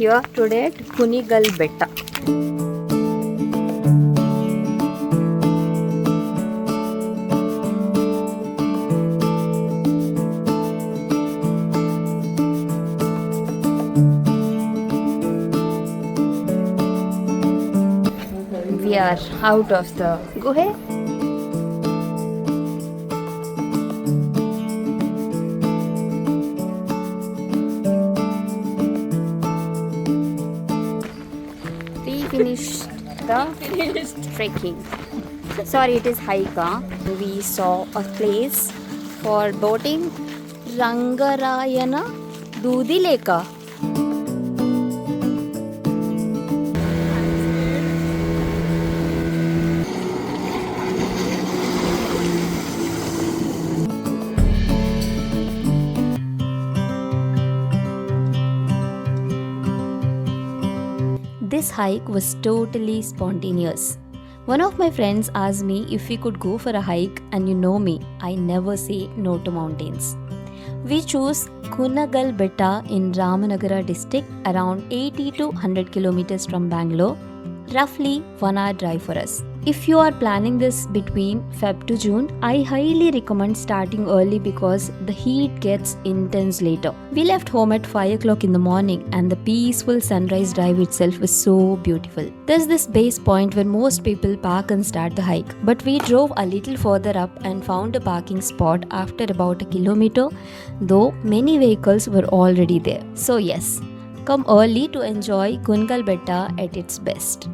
here today at Kungal Betta. We are out of the guhe. Finished the trekking. Sorry, it is hike. We saw a place for boating. Ranga Rayana Doodi Lake. This hike was totally spontaneous. One of my friends asked me if we could go for a hike, and you know me, I never say no to mountains. We chose Kungal Betta in Ramanagara district, around 80 to 100 kilometers from Bangalore, roughly 1 hour drive for us. If you are planning this between Feb to June, I highly recommend starting early because the heat gets intense later. We left home at 5 o'clock in the morning and the peaceful sunrise drive itself was so beautiful. There's this base point where most people park and start the hike, but we drove a little further up and found a parking spot after about a kilometer, though many vehicles were already there. So yes, come early to enjoy Kungal Betta at its best.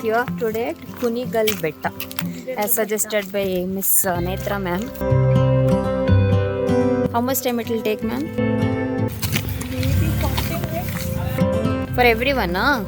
Here today at Kunigal Betta as suggested by Miss Netra ma'am. How much time it will take, ma'am? Maybe 40 minutes. For everyone, huh?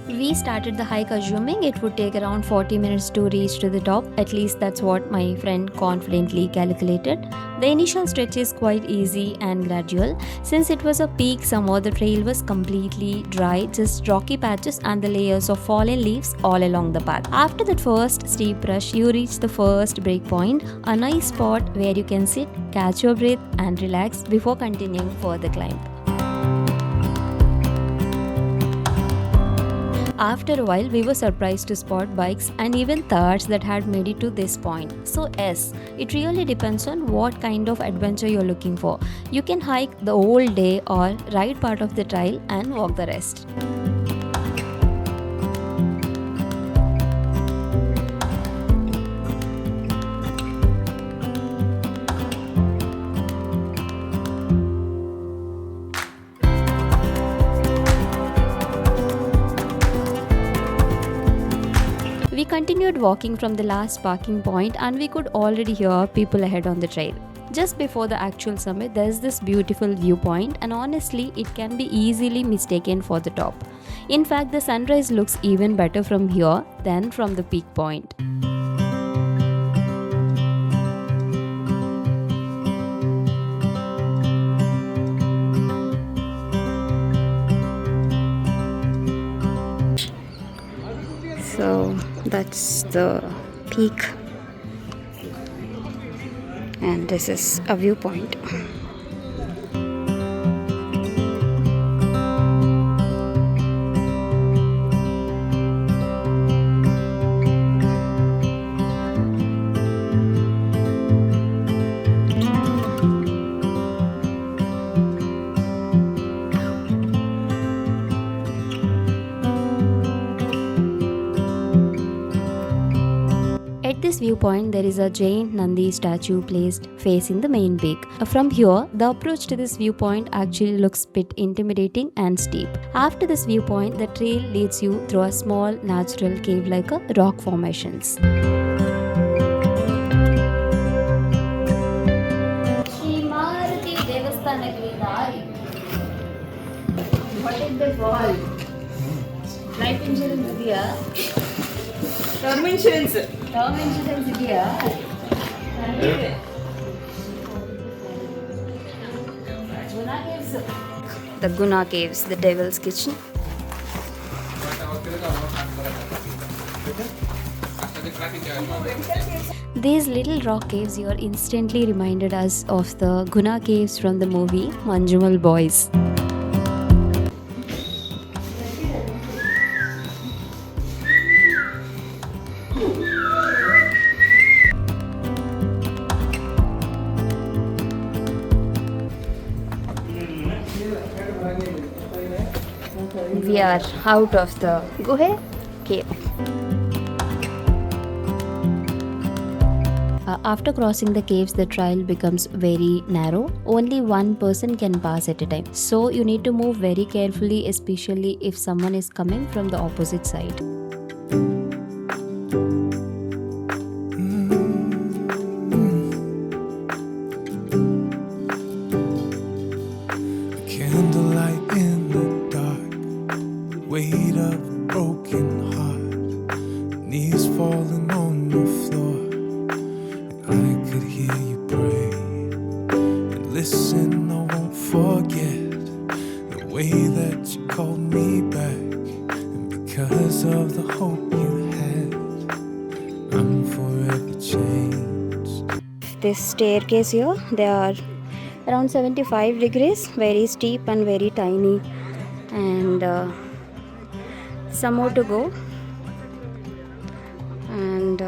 We started the hike assuming it would take around 40 minutes to reach to the top. At least that's what my friend confidently calculated. The initial stretch is quite easy and gradual. Since it was a peak summer, the trail was completely dry, just rocky patches and the layers of fallen leaves all along the path. After that first steep rush, you reach the first break point, a nice spot where you can sit, catch your breath and relax before continuing for the climb. After a while, we were surprised to spot bikes and even thirds that had made it to this point. So yes, it really depends on what kind of adventure you're looking for. You can hike the whole day or ride part of the trail and walk the rest. We continued walking from the last parking point and we could already hear people ahead on the trail. Just before the actual summit, there's this beautiful viewpoint and honestly, it can be easily mistaken for the top. In fact, the sunrise looks even better from here than from the peak point. So that's the peak and this is a viewpoint. At this viewpoint, there is a giant Nandi statue placed facing the main peak. From here, the approach to this viewpoint actually looks a bit intimidating and steep. After this viewpoint, the trail leads you through a small natural cave like a rock formations. What is the wall? Life insurance idea. Term insurance. Term insurance idea. The Guna Caves, the Devil's Kitchen. These little rock caves here instantly reminded us of the Guna caves from the movie Manjummel Boys. We are out of the Guhe cave. After crossing the caves, the trail becomes very narrow. Only one person can pass at a time. So you need to move very carefully, especially if someone is coming from the opposite side. Candlelight in the dark, weight of a broken heart, knees falling on the floor. I could hear you pray and listen. I won't forget the way that you called me back, and because of the hope you had, I'm forever changed. This staircase here, they are around 75 degrees, very steep and very tiny, and some more to go, and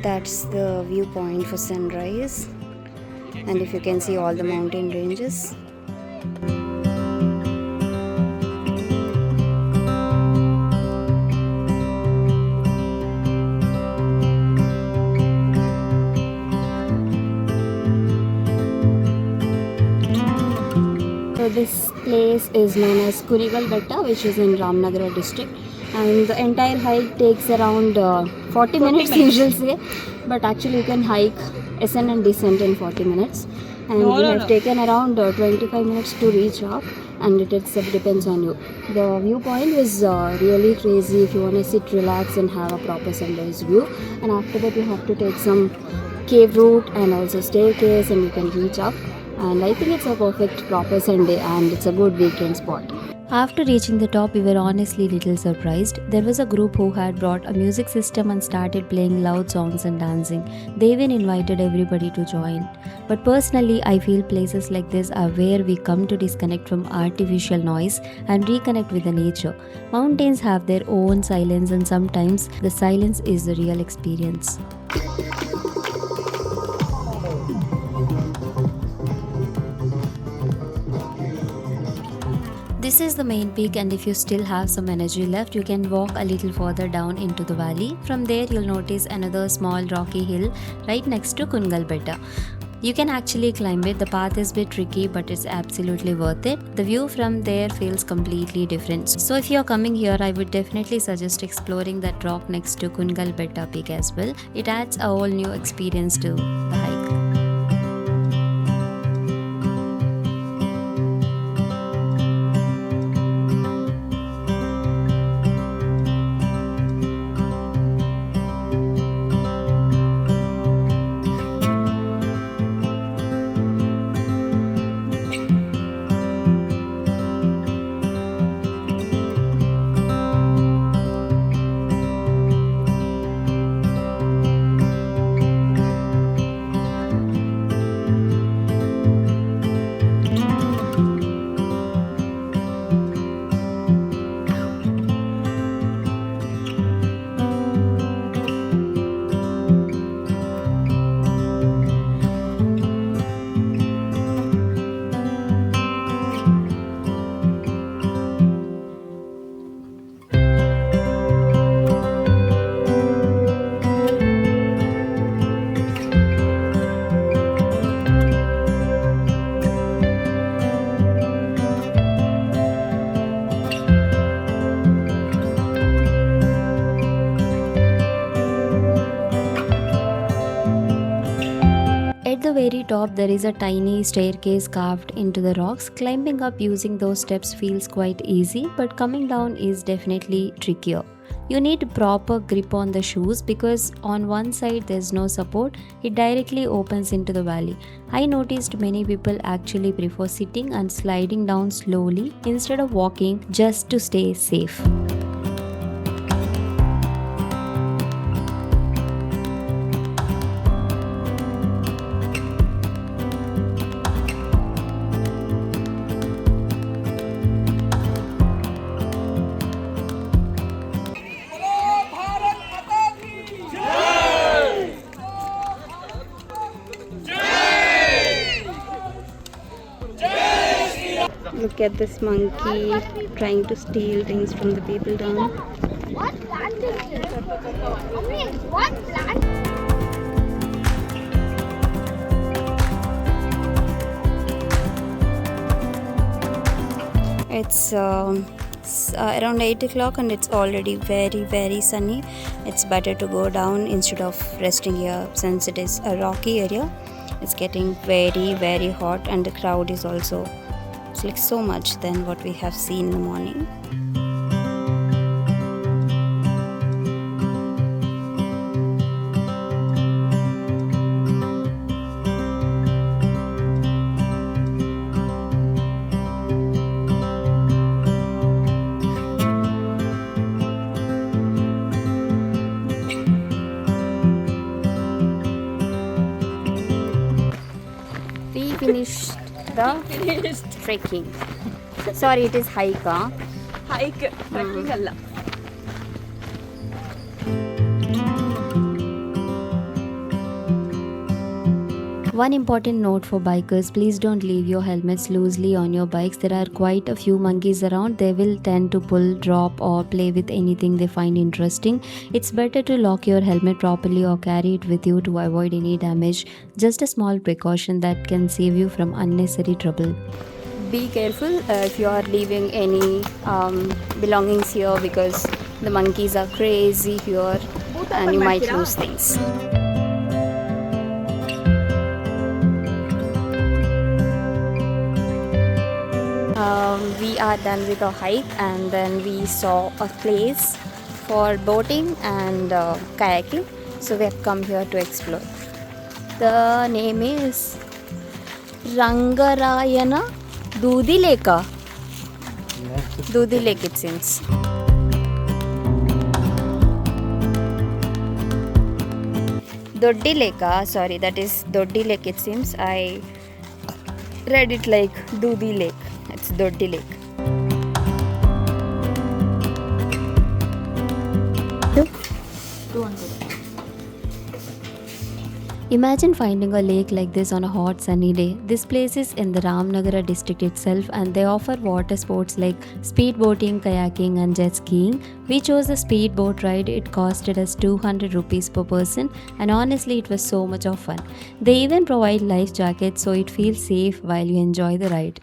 that's the viewpoint for sunrise. And if you can see all the mountain ranges. So this place is known as Kungal Betta, which is in Ramanagara district, and the entire hike takes around 40 minutes usually say, but actually you can hike ascent and descent in 40 minutes, and we have taken around 25 minutes to reach up, and it depends on you. The viewpoint is really crazy if you want to sit, relax and have a proper sunrise view, and after that you have to take some cave route and also staircase, and you can reach up. And I think it's a perfect proper Sunday, and it's a good weekend spot. After reaching the top, we were honestly little surprised. There was a group who had brought a music system and started playing loud songs and dancing. They even invited everybody to join. But personally, I feel places like this are where we come to disconnect from artificial noise and reconnect with the nature. Mountains have their own silence, and sometimes the silence is the real experience. This is the main peak, and if you still have some energy left, you can walk a little further down into the valley. From there, you'll notice another small rocky hill right next to Kungal Betta. You can actually climb it. The path is a bit tricky, but it's absolutely worth it. The view from there feels completely different. So if you're coming here, I would definitely suggest exploring that rock next to Kungal Betta peak as well. It adds a whole new experience to the hike. At the very top, there is a tiny staircase carved into the rocks. Climbing up using those steps feels quite easy, but coming down is definitely trickier. You need proper grip on the shoes because on one side there's no support, it directly opens into the valley. I noticed many people actually prefer sitting and sliding down slowly instead of walking just to stay safe. look at this monkey trying to steal things from the people down. What plant is this? Mommy, what plant? It's around 8 o'clock and it's already very sunny. It's better to go down instead of resting here since it is a rocky area. It's getting very hot and the crowd is also, it's like so much than what we have seen in the morning. We finished the trekking. Sorry, it is hike. Hike, trekking alla. One important note for bikers, please don't leave your helmets loosely on your bikes. There are quite a few monkeys around. They will tend to pull, drop or play with anything they find interesting. It's better to lock your helmet properly or carry it with you to avoid any damage. Just a small precaution that can save you from unnecessary trouble. Be careful if you are leaving any belongings here because the monkeys are crazy here and you might lose things. We are done with our hike and then we saw a place for boating and kayaking, so we have come here to explore. The name is Rangarayana Doodi Lake. Doodi Lake it seems. Doodi Lake, sorry, that is Doodi Lake it seems. I read it like Doodi Lake. It's Doodi Lake. Imagine finding a lake like this on a hot sunny day. This place is in the Ramanagara district itself and they offer water sports like speedboating, kayaking and jet skiing. We chose the speedboat ride. It costed us 200 rupees per person and honestly it was so much of fun. They even provide life jackets so it feels safe while you enjoy the ride.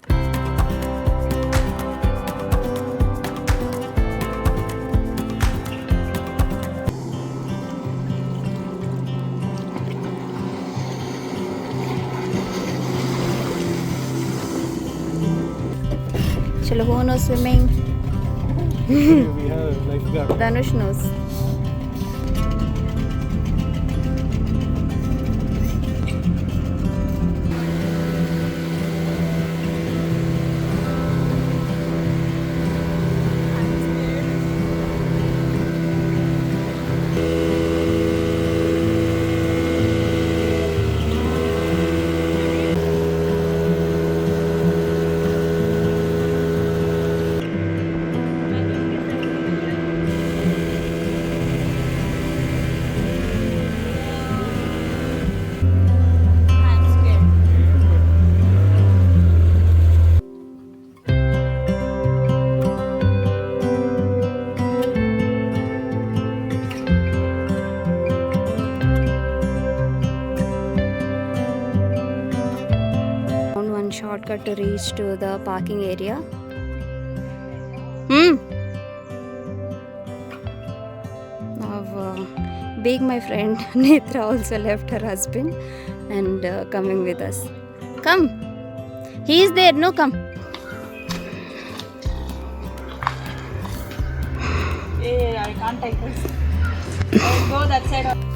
Chalo, who knows swimming? We have lifeguard. Dhanush knows. Shortcut to reach to the parking area. Now, being my friend Netra also left her husband and coming with us. Come, he is there. No, come. Hey, I can't take this. I'll go that side.